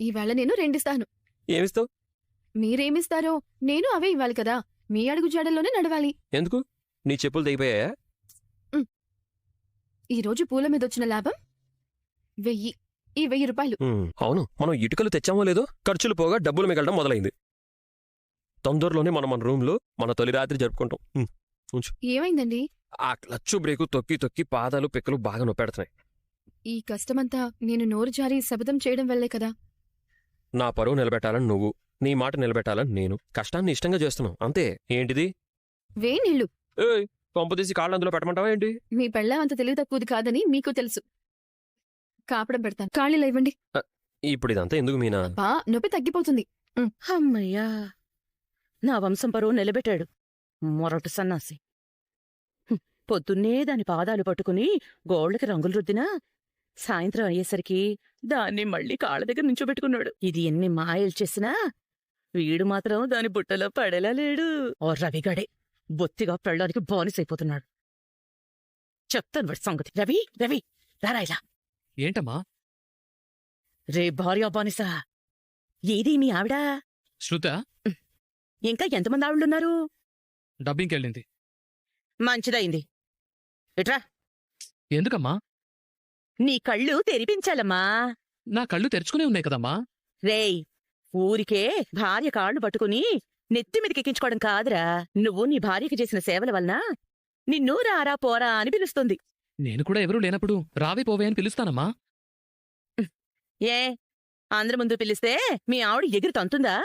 ఈవేళ నేను రెండిస్తాను. ఏమిస్తావు? మీరేమిస్తారో నేను అవే ఇవ్వాలి కదా. మీ అడుగు జాడల్లోనే నడవాలి. ఎందుకు? నీ చెప్పులు తెగిపోయాయా? ఈరోజు పూల మీదొచ్చిన లాభం 1000. ఈ 1000 రూపాయలు. అవును, మనం ఇటుకలు తెచ్చామో లేదో ఖర్చులు పోగా డబ్బులు మిగలడం మొదలైంది. తొందరలోనే మనం మన రూమ్ లో మన తొలి రాత్రి జరుపుకుంటాం. ఉంచు. ఏమైందండి? ఆ క్లచ్చు బ్రేకు తొక్కి తొక్కి పాదాలు పిక్కలు బాగా నొప్పెడుతున్నాయి. ఈ కష్టమంతా నేను నోరు జారి శబదం చేయడం వల్లే కదా. నా పరువు నిలబెట్టాలని నువ్వు, నీ మాట నిలబెట్టాలని నేను. కష్టాన్ని ఇష్టంగా చేస్తున్నావు అంతే. ఏంటిది? వేణీళ్ళు. ఏయ్, పంపదీసి కాళ్ళు అందులో పెట్టమంటావా ఏంటి? మీ పెళ్ళం అంత తెలివి తక్కువది కాదని మీకు తెలుసు. కాపడం పెడతాను, కాళ్ళలో ఇవ్వండి. ఇప్పుడు ఇదంతా ఎందుకు మీనా? నొప్పి తగ్గిపోతుంది. అమ్మయ్యా, నా వంశం పరువు నిలబెట్టాడు మొరటు సన్నాసి. పొద్దున్నే దాని పాదాలు పట్టుకుని గోళ్లకి రంగులు రుద్దినా సాయంత్రం అయ్యేసరికి దాన్ని మళ్ళీ కాళ్ళ దగ్గర నుంచోబెట్టుకున్నాడు. ఇది ఎన్ని మాయలు చేసినా వీడు మాత్రం దాని బుట్టలో పడేలా లేడు. ఓ రవిగడే బొత్తిగా పెళ్ళడానికి బానిసైపోతున్నాడు. చెప్తాను వాడి సంగతి. రవి రవి రారాయిలా. ఏంటమ్మా? రే భార్యా బానిసా, ఏది మీ ఆవిడ? శృత ఇంకా ఎంతమంది ఆవిళ్ళున్నారు? డబ్బింగ్కెళ్ళింది. మంచిదైంది. ఎట్రా. ఎందుకమ్మా? నీ కళ్ళు తెరిపించాలమ్మా. నా కళ్ళు తెరుచుకునే ఉన్నాయి కదమ్మా. రేయ్, ఊరికే భార్య కాళ్ళు పట్టుకుని నెత్తిమీదకెక్కించుకోవడం కాదురా. నువ్వు నీ భార్యకి చేసిన సేవల వలన నిన్ను రారా పోరా అని పిలుస్తుంది. నేను కూడా ఎవరూ లేనప్పుడు రావే పోవే అని పిలుస్తానమ్మా. ఏ అందరి ముందు పిలిస్తే మీ ఆవిడ ఎగిరి తంతుందా?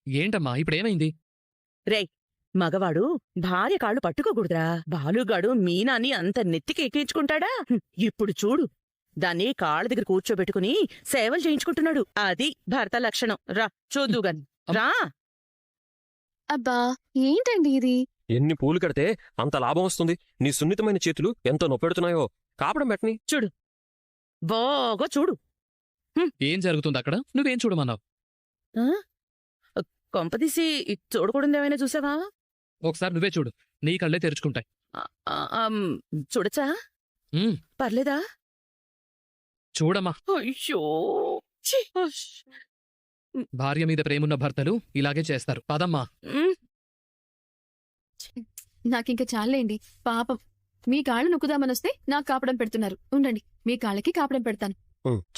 ఏంటమ్మా ఇప్పుడేమైంది? రేయ్, మగవాడు భార్య కాళ్ళు పట్టుకోకూడదురా. బాలుగాడు మీనాన్ని అంత నెత్తికి ఎక్కించుకుంటాడా? ఇప్పుడు చూడు, దాన్ని కాళ్ళ దగ్గర కూర్చోబెట్టుకుని సేవలు చేయించుకుంటున్నాడు. అది భర్త లక్షణం. రా చూద్దుగాని. రా. అబ్బా, ఏంటండి ఇది? ఎన్ని పూలు కడితే అంత లాభం వస్తుంది? నీ సున్నితమైన చేతులు ఎంతో నొప్పెడుతున్నాయో. కాపడం పెట్టని. చూడు, బాగా చూడు. ఏం జరుగుతుంది అక్కడ? నువ్వేం చూడమన్నావు? కొంపదీసి చూడకూడదేమైనా చూసావా? ఒకసారి నువ్వే చూడు, నీ కళ్ళే తెరుచుకుంటాయి. చూడచ్చా? పర్లేదా? చూడమ్మా. అయ్యో, భార్య మీద ప్రేమున్న భర్తలు ఇలాగే చేస్తారు. పదమ్మా. నాకింక చాలేండి. పాపం, మీ కాళ్ళు నొక్కుదామనొస్తే నాకు కాపడం పెడుతున్నారు. ఉండండి, మీ కాళ్ళకి కాపడం పెడతాను.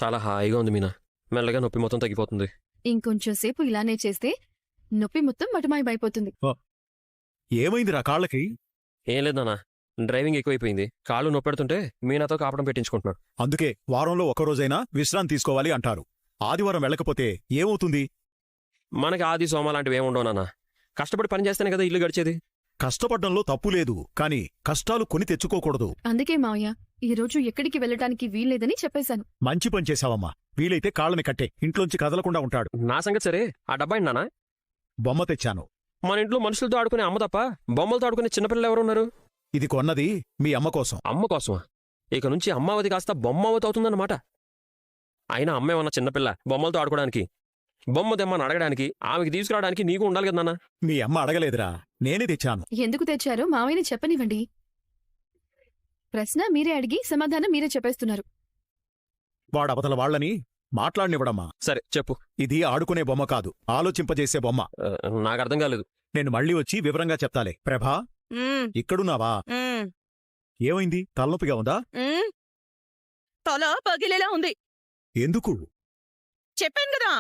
చాలా హాయిగా ఉంది మీనా. మెల్లగా నొప్పి మొత్తం తగ్గిపోతుంది. ఇంకొంచెం సేపు ఇలానే చేస్తే నొప్పి మొత్తం మటమాయమైపోతుంది. ఏమైందిరా కాళ్ళకి? ఏం లేదన్నా, డ్రైవింగ్ ఎక్కువైపోయింది. కాళ్ళు నొప్పెడుతుంటే మీనాతో కాపడం పెట్టించుకుంటున్నాడు. అందుకే వారంలో ఒక్కరోజైనా విశ్రాంతి తీసుకోవాలి అంటారు. ఆదివారం వెళ్ళకపోతే ఏమవుతుంది? మనకి ఆది సోమ లాంటివి ఏముండవు నాన్న. కష్టపడి పని చేస్తేనే కదా ఇల్లు గడిచేది. కష్టపడ్డంలో తప్పులేదు, కాని కష్టాలు కొని తెచ్చుకోకూడదు. అందుకే మావయ్య, ఈ రోజు ఎక్కడికి వెళ్ళటానికి వీల్లేదని చెప్పేశాను. మంచి పని చేశావమ్మా. వీలైతే కాళ్ళని కట్టే, ఇంట్లోంచి కదలకుండా ఉంటాడు. నా సంగతి సరే, ఆ డబ్బాయిండి నాన్న. బొమ్మ తెచ్చాను. మన ఇంట్లో మనుషులతో ఆడుకునే అమ్మ తప్ప బొమ్మలతో ఆడుకునే చిన్నపిల్లలు ఎవరున్నారు? ఇది కొన్నది మీ అమ్మ కోసం. అమ్మ కోసమా? ఇక నుంచి అమ్మావతి కాస్త బొమ్మావతి అవుతుందన్నమాట. అయినా అమ్మేమన్నా చిన్నపిల్ల బొమ్మలతో ఆడుకోవడానికి? బొమ్మ దెమ్మని అడగడానికి, ఆమెకి తీసుకురావడానికి నీకు ఉండాలి కదా నాన్న. మీ అమ్మ అడగలేదురా, నేనే తెచ్చాను. ఎందుకు తెచ్చారో మావయ్యని చెప్పనివ్వండి. ప్రశ్న మీరే అడిగి సమాధానం మీరే చెప్పేస్తున్నారు. వాడవతల వాళ్లని మాట్లాడనివ్వడమ్మా. సరే చెప్పు. ఇది ఆడుకునే బొమ్మ కాదు, ఆలోచింపజేసే బొమ్మ. నాకు అర్థం కాలేదు. నేను మళ్ళీ వచ్చి వివరంగా చెప్తాలే. ప్రభా, ఇక్కడున్నావా? ఏమైంది? తలనొప్పిగా ఉందా? తల పగిలేలా ఉంది. ఎందుకు? చెప్పాను కదా,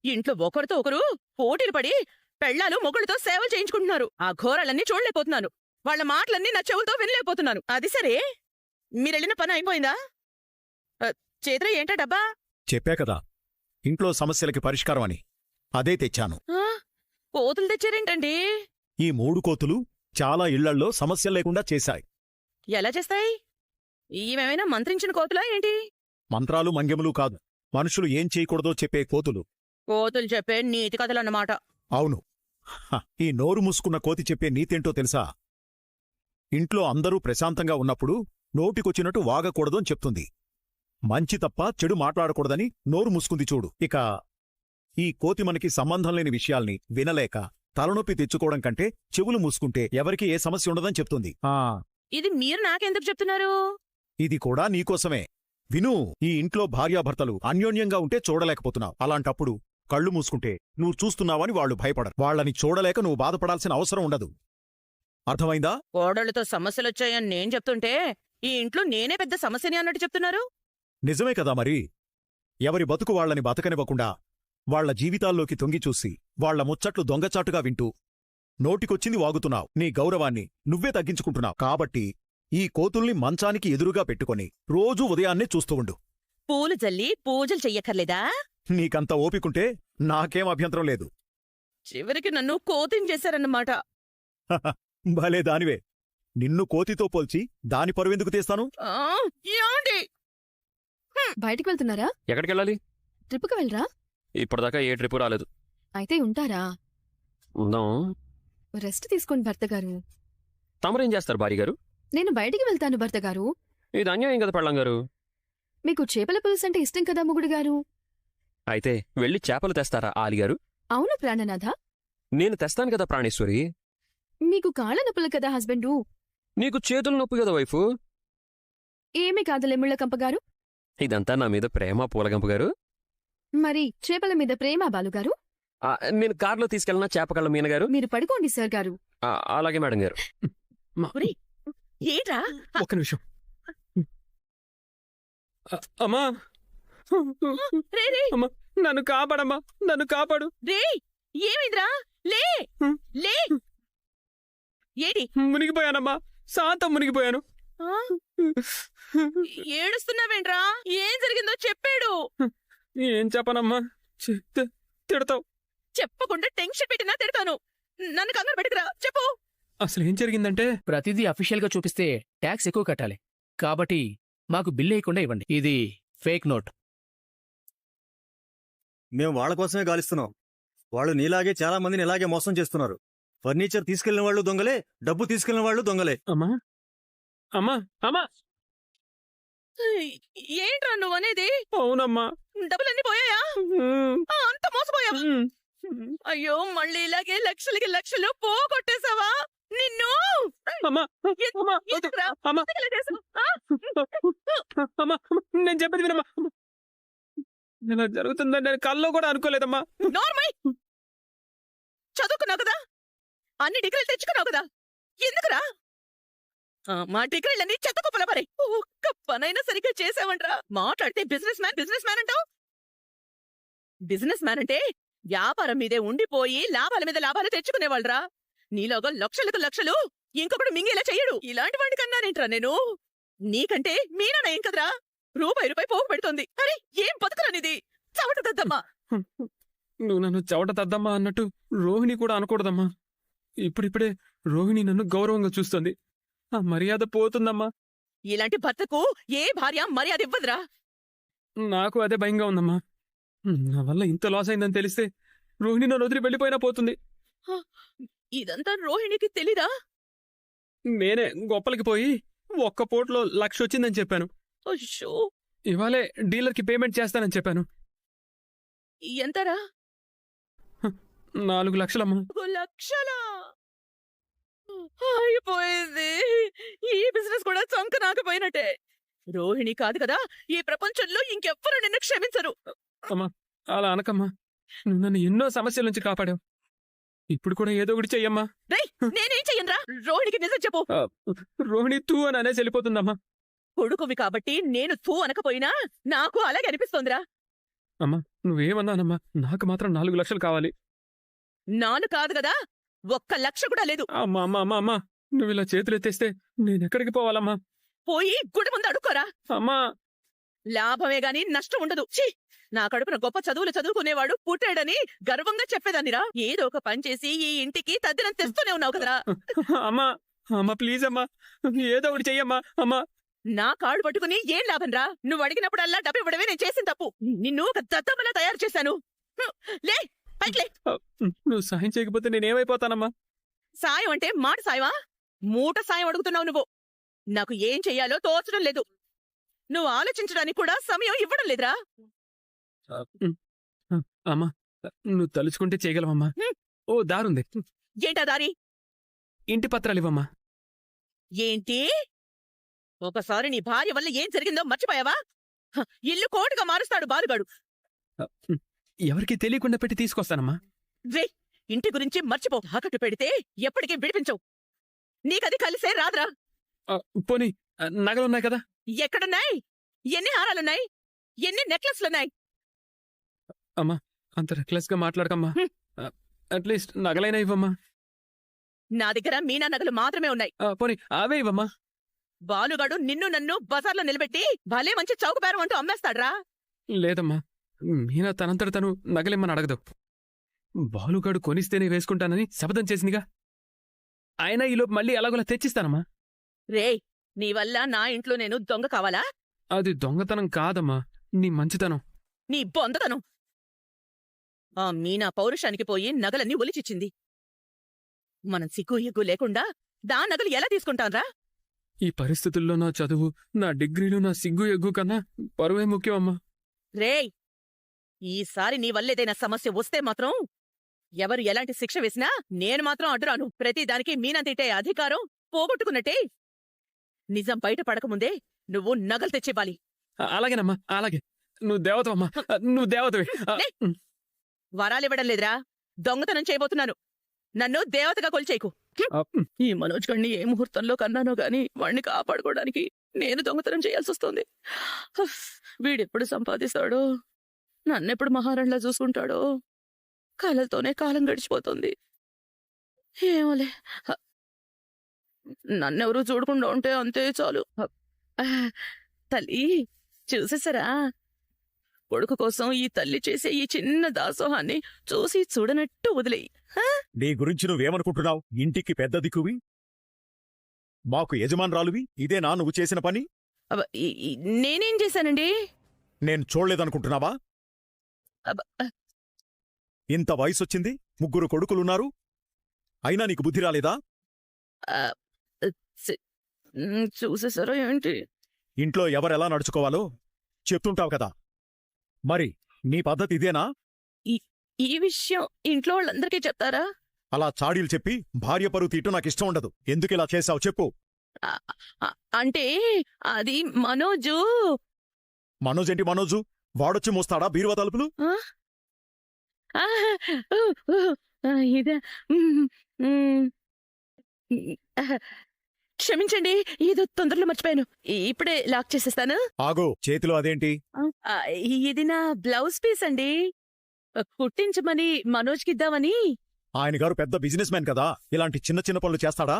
ఇంట్లో ఒకరితో ఒకరు పోటీలు పడి పెళ్ళాలు మొగుళ్ళతో సేవలు చేయించుకుంటున్నారు. ఆ ఘోరాలన్నీ చూడలేకపోతున్నాను. వాళ్ల మాటలన్నీ నా చెవులతో వినలేకపోతున్నాను. అది సరే, మీరెళ్ళిన పని అయిపోయిందా? చేతిలో ఏంటా డబ్బా? చెప్పా కదా, ఇంట్లో సమస్యలకి పరిష్కారం అని. అదే తెచ్చాను. కోతులు తెచ్చారేంటండి? ఈ 3 కోతులు చాలా ఇళ్లల్లో సమస్యలు లేకుండా చేశాయి. ఎలా చేస్తాయి? ఈమెమైనా మంత్రించిన కోతులా ఏంటి? మంత్రాలు మంగెములు కాదు, మనుషులు ఏం చేయకూడదో చెప్పే కోతులు. కోతులు చెప్పే నీతి కథలన్నమాట. అవును. ఈ నోరు మూసుకున్న కోతి చెప్పే నీతేంటో తెలుసా? ఇంట్లో అందరూ ప్రశాంతంగా ఉన్నప్పుడు నోటికొచ్చినట్టు వాగకూడదని చెప్తుంది. మంచి తప్ప చెడు మాట్లాడకూడదని నోరు మూసుకుంది చూడు. ఇక ఈ కోతి మనకి సంబంధం లేని విషయాల్ని వినలేక తలనొప్పి తెచ్చుకోవడం కంటే చెవులు మూసుకుంటే ఎవరికి ఏ సమస్య ఉండదని చెప్తుంది. ఇది మీరు నాకెందుకు చెప్తున్నారు? ఇది కూడా నీకోసమే. విను, ఈ ఇంట్లో భార్యాభర్తలు అన్యోన్యంగా ఉంటే చూడలేకపోతున్నావు. అలాంటప్పుడు కళ్ళు మూసుకుంటే నువ్వు చూస్తున్నావని వాళ్ళు భయపడరు. వాళ్ళని చూడలేక నువ్వు బాధపడాల్సిన అవసరం ఉండదు. అర్థమైందా? కోడళ్ళతో సమస్యలొచ్చాయని నేను చెప్తుంటే ఈ ఇంట్లో నేనే పెద్ద సమస్యని అన్నట్టు చెప్తున్నారు. నిజమే కదా మరి. ఎవరి బతుకు వాళ్ళని బతకనివ్వకుండా వాళ్ల జీవితాల్లోకి తొంగిచూసి వాళ్ల ముచ్చట్లు దొంగచాటుగా వింటూ నోటికొచ్చింది వాగుతున్నావు. నీ గౌరవాన్ని నువ్వే తగ్గించుకుంటున్నావు. కాబట్టి ఈ కోతుల్ని మంచానికి ఎదురుగా పెట్టుకొని రోజూ ఉదయాన్నే చూస్తూ ఉండు. పూలు జల్లి పూజలు చెయ్యక్కర్లేదా? నీకంత ఓపికుంటే నాకేం అభ్యంతరం లేదు. చివరికి నన్ను కోతిని చేశారన్నమాట. భలే దానివే. నిన్ను కోతితో పోల్చి దాని పరువెందుకు తీస్తాను? ఏమండి? బయటికి వెళ్తున్నారా? ఎక్కడికెళ్ళాలి? ట్రిప్కి వెళ్ళరా? ఇప్పటిదాకా ఏ ట్రిప్ రాలేదు. అయితే ఉంటారా? ఉందాం. రెస్ట్ తీసుకోండి భర్త గారు. తమరేం చేస్తారు భార్య గారు? నేను బయటికి వెళ్తాను భర్త గారు. ఇది అన్యాయం కదా పెళ్ళం గారు. మీకు చేపల పులుసు అంటే ఇష్టం కదా మొగుడు గారు. అయితే వెళ్ళి చేపలు తెస్తారా ఆలిగారు? అవును ప్రాణనాథ. నేను తెస్తాను కదా ప్రాణేశ్వరి. మీకు కాళ్ళ నొప్పులు కదా హస్బెండు. నీకు చేతులు నొప్పి కదా వైఫు. ఏమీ కాదులే ముళ్ళకంపగారు. ఇదంతా నా మీద ప్రేమ పూలగంప గారు. మరి చేపల మీద ప్రేమ బాలుగారు. నేను కారులో తీసుకెళ్ళిన చేపకళ్ళ మీనగారు. మీరు పడుకోండి సార్ గారు. అలాగే మేడం గారు. ఏట్రా? ఒక్క నిమిషం. అమ్మా, అమ్మా, నన్ను కాపాడమ్మా, నన్ను కాపాడు. రే, ఏమైందిరా? లే లే. ఏడి? మునిగిపోయానమ్మా, శాంతం మునిగిపోయాను. ఏడుస్తున్నావేంట్రా? ఏం జరిగిందో చెప్పాడు. ఏం చెప్పనమ్మా, తిడతావు. చెప్పకుండా టెన్షన్ పెట్టినా తిడతాను. నన్ను కంగారు పెట్టుకురా, చెప్పు. అసలు ఏం జరిగిందంటే, ప్రతిదీ అఫీషియల్గా చూపిస్తే ట్యాక్స్ ఎక్కువ కట్టాలి. కాబట్టి మాకు బిల్ వేయకుండా ఇవ్వండి. ఇది ఫేక్ నోట్. మేము వాళ్ళ కోసమే గాలిస్తున్నాం. వాళ్ళు నీలాగే చాలా మందిని ఇలాగే మోసం చేస్తున్నారు. ఫర్నిచర్ తీసుకెళ్లిన వాళ్ళు దొంగలే, డబ్బు తీసుకెళ్లిన వాళ్ళు దొంగలే. అమ్మా అమ్మా అమ్మా. ఏంట్రా నువ్వనేది? అవునమ్మా. డబ్బులన్నీ పోయాయా? అంత మోసపోయావా? అయ్యో, మళ్ళీ ఇలాగే లక్షలకి లక్షలు పోగొట్టేశావా? నిన్ను ఎందుకురా? ఇలా చేశావ్? నేను చెప్పేది వినమ్మా. ఇలా జరుగుతుందని నేను కల్లో కూడా అనుకోలేదమ్మా. నోర్మై, చదువుకున్నావు కదా, అన్ని డిగ్రీలు తెచ్చుకున్నావు కదా, ఎందుకురా మా డిగ్రీలన్నీ చెత్త కుప్పల పరే? ఒక్క పనైనా సరిగ్గా చేసావంట్రా? మాట్లాడితే బిజినెస్ మ్యాన్ అంటావు. బిజినెస్ మ్యాన్ అంటే వ్యాపారం మీదే ఉండిపోయి లాభాల మీద లాభాలు తెచ్చుకునేవాళ్ళరా. నీలోగా లక్షలకు లక్షలు ఇంకొకడు మింగేలా చెయ్యడు. ఇలాంటి వాడిని కన్నానేంట్రా నేను? నీకంటే మీనా నయం కదరా, రూపాయి పోగు పెడుతోంది. అరే, ఏం బతుకురానిది, చవట దద్దమ్మా. నువ్వు నన్ను చవట తద్దమ్మా అన్నట్టు రోహిణి కూడా అనకూడదమ్మా. ఇప్పుడిప్పుడే రోహిణి నన్ను గౌరవంగా చూస్తుంది. ఆ మర్యాద పోతుందమ్మా. ఇలాంటి భర్తకు ఏ భార్య మర్యాద ఇవ్వదురా. నాకు అదే భయంగా ఉందమ్మా. నా వల్ల ఇంత లాస్ అయిందని తెలిస్తే రోహిణి నన్ను వదిలి వెళ్ళిపోయినా పోతుంది. ఇదంతా రోహిణికి తెలీదా? నేనే గొప్పలకి పోయి ఒక్క పూటలో 1,00,000 వచ్చిందని చెప్పాను. అయ్యో, ఇవాళే డీలర్కి పేమెంట్ చేస్తానని చెప్పాను. ఎంతరా? 4 లక్షలమ్మా. 1 లక్షలా? అయిపోయింది. ఈ బిజినెస్ కూడా చంక నాకపోయినట్టే. రోహిణి కాదు కదా, ఈ ప్రపంచంలో ఇంకెవ్వరూ నిన్ను క్షమించరు. అమ్మా, అలా అనకమ్మా. నువ్వు నన్ను ఎన్నో సమస్యల నుంచి కాపాడావు. ఇప్పుడు కూడా ఏదో ఒకటి చెయ్యమ్మా. రేయ్, నేనేం చెయ్యనురా? రోహిణికి నిజం చెప్పు. రోహిణి తూ అని అనేసి వెళ్ళిపోతుందమ్మా. కొడుకువి కాబట్టి నేను తూ అనకపోయినా నాకు అలాగే అనిపిస్తోందిరా. అమ్మా, నువ్వేమన్నానమ్మా? నాకు మాత్రం 4 లక్షలు కావాలి. నాను కాదు కదా, 1 లక్ష కూడా లేదు. అమ్మా అమ్మా అమ్మా అమ్మా, నువ్వు ఇలా చేతులు ఎత్తేస్తే నేనెక్కడికి పోవాలమ్మా? పోయి గుడి ముందు అడుక్కోరా. అమ్మా, లాభమే గాని నష్టం ఉండదు. ఛీ, నా కడుపున గొప్ప చదువులు చదువుకునేవాడు పుట్టాడని గర్వంగా చెప్పేదాన్నిరా. ఏదో ఒక పని చేసి ఈ ఇంటికి తద్దినం తెస్తూనే ఉన్నావు కదరా. అమ్మా అమ్మా, ప్లీజ్ అమ్మా, ఏదో ఒకటి చెయ్యమ్మా. అమ్మా, నా కాళ్ళు పట్టుకుని ఏం లాభం రా? నువ్వు అడిగినప్పుడల్లా డబ్బు ఇవ్వడమే నేను చేసిన తప్పు. నిన్ను ఒక దద్దమ్మలా తయారు చేశాను. లే, పైకి లే. నువ్వు సాయం చేయకపోతే నేనేమైపోతానమ్మా? సాయం అంటే మాట సాయమా? మూట సాయం అడుగుతున్నావు నువ్వు. నాకు ఏం చెయ్యాలో తోచడం లేదు. నువ్వు ఆలోచించడానికి కూడా సమయం ఇవ్వడం లేదురా. అమ్మా, నువ్వు తలుచుకుంటే చేయగలవమ్మా. ఓ దారుంది. ఏంటా దారి? ఇంటి పత్రాలు ఇవ్వమ్మా. ఏంటి? ఒకసారి నీ భార్య వల్ల ఏం జరిగిందో మర్చిపోయావా? ఇల్లు కోటిగా మారుస్తాడు బాలుగాడు. ఎవరికి తెలియకుండా పెట్టి తీసుకొస్తానమ్మా. రే, ఇంటి గురించి మర్చిపో. తాకట్టు పెడితే ఎప్పటికీ విడిపించవు. నీకది కలిసే రాదురా. పోనీ నగలున్నాయి కదా. ఎక్కడున్నాయి? ఎన్ని హారాలున్నాయి? ఎన్ని నెక్లెస్లున్నాయి? అంత రెక్లెస్ గా మాట్లాడకమ్మా. హ్మ్. అట్లీస్ట్ నగలైనా ఇవ్వమ్మా. నా దగ్గర మీనా నగలు మాత్రమే ఉన్నాయి. పోనీ అవే ఇవ్వమ్మా. బాలుగాడు నిన్ను నన్ను బజార్లో నిలబెట్టి భలే మంచి చౌకబేరం అంటూ అమ్మేస్తాడ్రా. లేదమ్మా, మీనా తనంతట తను నగలిమ్మని అడగదు. బాలుగాడు కొనిస్తేనే వేసుకుంటానని శపథం చేసిందిగా. అయినా ఈలోపు మళ్ళీ ఎలాగోలా తెచ్చిస్తానమ్మా. రేయ్, నీ వల్ల నా ఇంట్లో నేను దొంగ కావాలా? అది దొంగతనం కాదమ్మా, నీ మంచితనం. నీ బొందతనం. ఆ మీనా పౌరుషానికి పోయి నగలన్నీ ఒలిచిచ్చింది. మనం సిగ్గు ఎగ్గు లేకుండా దా నగలు ఎలా తీసుకుంటాన్రా? ఈ పరిస్థితుల్లో నా చదువు, నా డిగ్రీలు, నా సిగ్గు ఎగ్గు కన్నా పరువే ముఖ్యమమ్మా. రేయ్, ఈసారి నీ వల్లేదైనా సమస్య వస్తే మాత్రం ఎవరు ఎలాంటి శిక్ష వేసినా నేను మాత్రం అడ్డురాను. ప్రతిదానికి మీనా తిట్టే అధికారం పోగొట్టుకున్నట్టే. నిజం బయట పడకముందే నువ్వు నగలు తెచ్చివ్వాలి. అలాగేనమ్మా, అలాగే. నువ్వు దేవతవమ్మా, నువ్వు దేవతవి. లే. వరాలివ్వడం లేదురా, దొంగతనం చేయబోతున్నాను. నన్ను దేవతగా కొలిచేయకు. ఈ మనోజ్ గణ్ణి ఏ ముహూర్తంలో కన్నానో గాని వాణ్ణి కాపాడుకోవడానికి నేను దొంగతనం చేయాల్సొస్తోంది. వీడెప్పుడు సంపాదిస్తాడో, నన్నెప్పుడు మహారాణిలా చూసుకుంటాడో, కలలతోనే కాలం గడిచిపోతుంది. ఏమోలే, నన్నెవరూ చూడకుండా ఉంటే అంతే చాలు. తల్లి చూసేసరా, కొడుకు కోసం ఈ తల్లి చేసే ఈ చిన్న దాసోహాన్ని చూసి చూడనట్టు వదిలేయి. నీ గురించి నువ్వేమనుకుంటున్నావు? ఇంటికి పెద్ద దిక్కువి, మాకు యజమానురాలువి. ఇదేనా నువ్వు చేసిన పని? నేనేం చేశానండి? నేను చూడలేదనుకుంటున్నావా? ఇంత వయసొచ్చింది, 3 కొడుకులున్నారు, అయినా నీకు బుద్ధి రాలేదా? చూసేసారా ఏంటి? ఇంట్లో ఎవరెలా నడుచుకోవాలో చెప్తుంటావు కదా, మరి నీ పద్ధతి ఇదేనా? ఈ విషయం ఇంట్లో వాళ్ళందరికీ చెప్తారా? అలా చాడీలు చెప్పి భార్య పరువు తీయటం నాకిష్టం ఉండదు. ఎందుకిలా చేశావు చెప్పు. అంటే అది మనోజు. మనోజేంటి మనోజు? వాడొచ్చి మోస్తాడా బీరువా తలుపులు? ఇదే. క్షమించండి, ఏదో తొందరలో మర్చిపోయాను. ఇప్పుడే లాక్ చేసేస్తాను. ఆగో, చేతిలో అదేంటి? ఇది నా బ్లౌజ్ పీస్ అండి. కుట్టించమని మనోజ్కిద్దామని. ఆయన గారు పెద్ద బిజినెస్ మ్యాన్ కదా, ఇలాంటి చిన్న చిన్న పనులు చేస్తాడా?